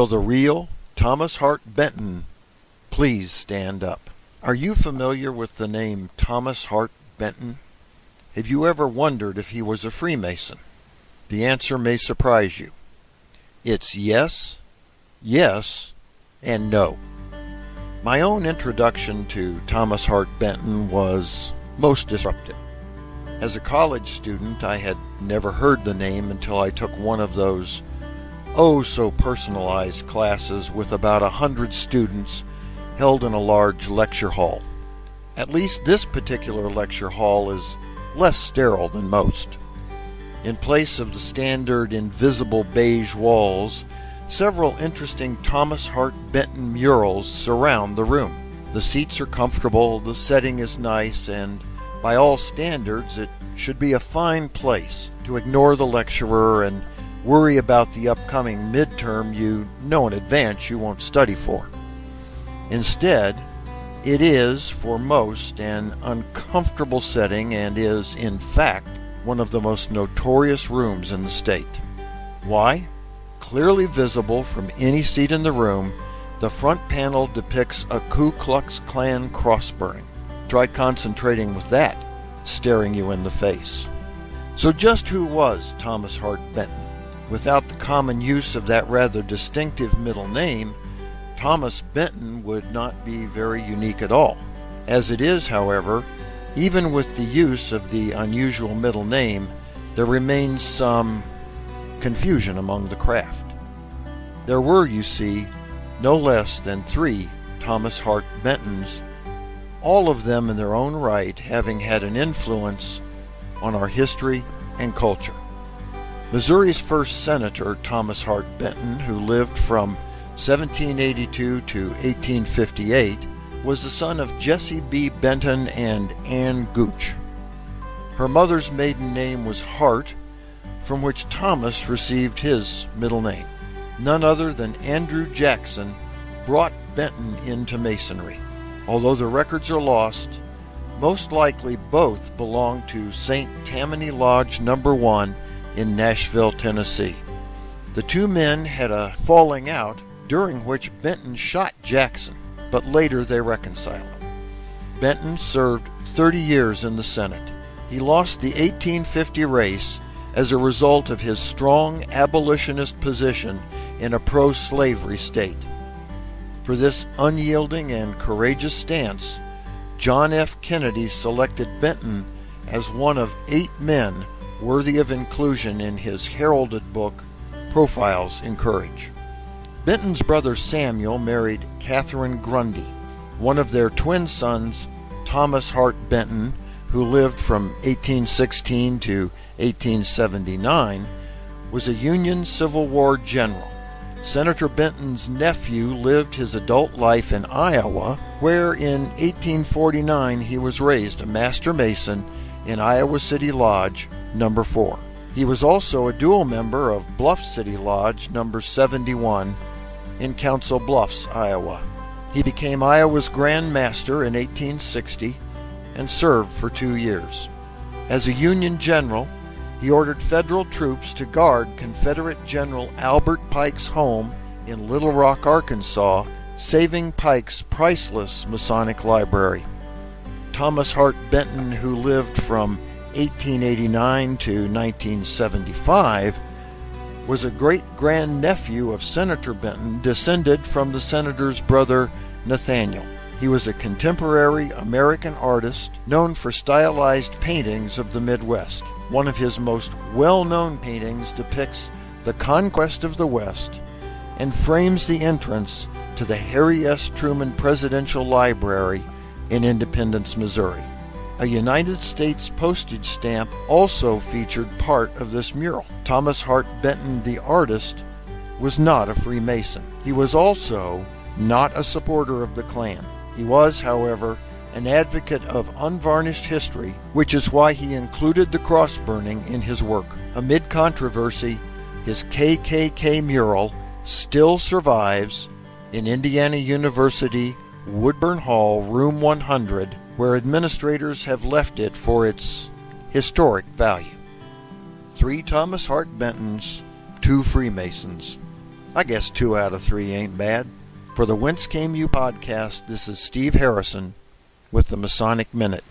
Will the real Thomas Hart Benton please stand up? Are you familiar with the name Thomas Hart Benton? Have you ever wondered if he was a Freemason? The answer may surprise you. It's yes, yes, and no. My own introduction to Thomas Hart Benton was most disruptive. As a college student, I had never heard the name until I took one of those oh-so-personalized classes with about 100 students held in a large lecture hall. At least this particular lecture hall is less sterile than most. In place of the standard invisible beige walls, several interesting Thomas Hart Benton murals surround the room. The seats are comfortable, the setting is nice, and by all standards it should be a fine place to ignore the lecturer and worry about the upcoming midterm you know in advance you won't study for. Instead, it is, for most, an uncomfortable setting and is, in fact, one of the most notorious rooms in the state. Why? Clearly visible from any seat in the room, the front panel depicts a Ku Klux Klan cross burning. Try concentrating with that staring you in the face. So just who was Thomas Hart Benton? Without the common use of that rather distinctive middle name, Thomas Benton would not be very unique at all. As it is, however, even with the use of the unusual middle name, there remains some confusion among the craft. There were, you see, no less than 3 Thomas Hart Bentons, all of them in their own right having had an influence on our history and culture. Missouri's first senator, Thomas Hart Benton, who lived from 1782 to 1858, was the son of Jesse B. Benton and Ann Gooch. Her mother's maiden name was Hart, from which Thomas received his middle name. None other than Andrew Jackson brought Benton into Masonry. Although the records are lost, most likely both belonged to St. Tammany Lodge No. 1 in Nashville, Tennessee. The two men had a falling out during which Benton shot Jackson, but later they reconciled. Benton served 30 years in the Senate. He lost the 1850 race as a result of his strong abolitionist position in a pro-slavery state. For this unyielding and courageous stance, John F. Kennedy selected Benton as one of 8 men worthy of inclusion in his heralded book, Profiles in Courage. Benton's brother Samuel married Catherine Grundy. One of their twin sons, Thomas Hart Benton, who lived from 1816 to 1879, was a Union Civil War general. Senator Benton's nephew lived his adult life in Iowa, where in 1849 he was raised a Master Mason in Iowa City Lodge No. 4. He was also a dual member of Bluff City Lodge No. 71 in Council Bluffs, Iowa. He became Iowa's Grand Master in 1860 and served for 2 years. As a Union general, he ordered federal troops to guard Confederate General Albert Pike's home in Little Rock, Arkansas, saving Pike's priceless Masonic library. Thomas Hart Benton, who lived from 1889 to 1975, was a great-grandnephew of Senator Benton, descended from the senator's brother Nathaniel. He was a contemporary American artist known for stylized paintings of the Midwest. One of his most well-known paintings depicts the conquest of the West and frames the entrance to the Harry S. Truman Presidential Library in Independence, Missouri. A United States postage stamp also featured part of this mural. Thomas Hart Benton, the artist, was not a Freemason. He was also not a supporter of the Klan. He was, however, an advocate of unvarnished history, which is why he included the cross burning in his work. Amid controversy, his KKK mural still survives in Indiana University, Woodburn Hall, room 100, where administrators have left it for its historic value. 3 Thomas Hart Bentons, 2 Freemasons. I guess 2 out of 3 ain't bad. For the Whence Came You podcast, this is Steve Harrison with the Masonic Minute.